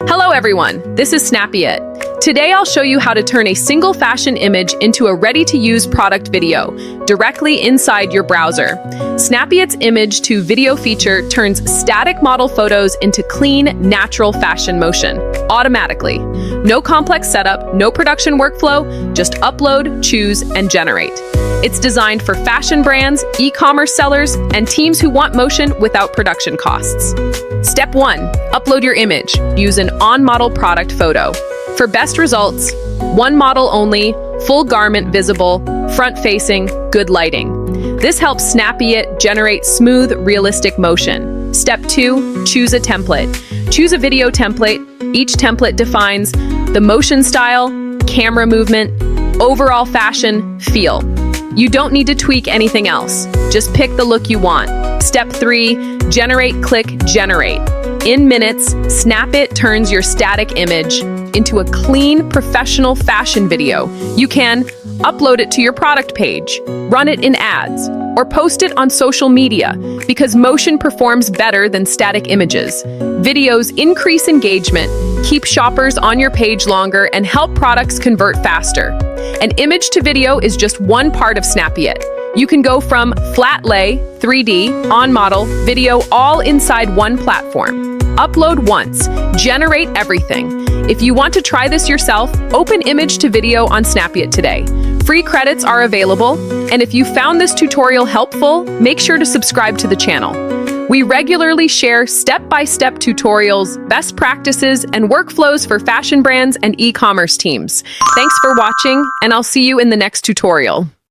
Hello everyone, this is Snappyit. Today I'll show you how to turn a single fashion image into a ready-to-use product video directly inside your browser. Snappyit's image to video feature turns static model photos into clean, natural fashion motion, automatically. No complex setup, no production workflow, just upload, choose, and generate. It's designed for fashion brands, e-commerce sellers, and teams who want motion without production costs. Step 1. Upload your image. Use an on-model product photo. For best results, one model only, full garment visible, front-facing, good lighting. This helps Snappyit generate smooth, realistic motion. Step 2. Choose a template. Choose a video template. Each template defines the motion style, camera movement, overall fashion, feel. You don't need to tweak anything else. Just pick the look you want. Step 3. Generate, click, generate. In minutes, Snappyit turns your static image into a clean, professional fashion video. You can upload it to your product page, run it in ads, or post it on social media because motion performs better than static images. Videos increase engagement, keep shoppers on your page longer, and help products convert faster. An image to video is just one part of Snappyit. You can go from flat lay, 3D, on-model, video, all inside one platform. Upload once, generate everything. If you want to try this yourself, open image to video on Snappyit today. Free credits are available, and if you found this tutorial helpful, make sure to subscribe to the channel. We regularly share step-by-step tutorials, best practices, and workflows for fashion brands and e-commerce teams. Thanks for watching, and I'll see you in the next tutorial.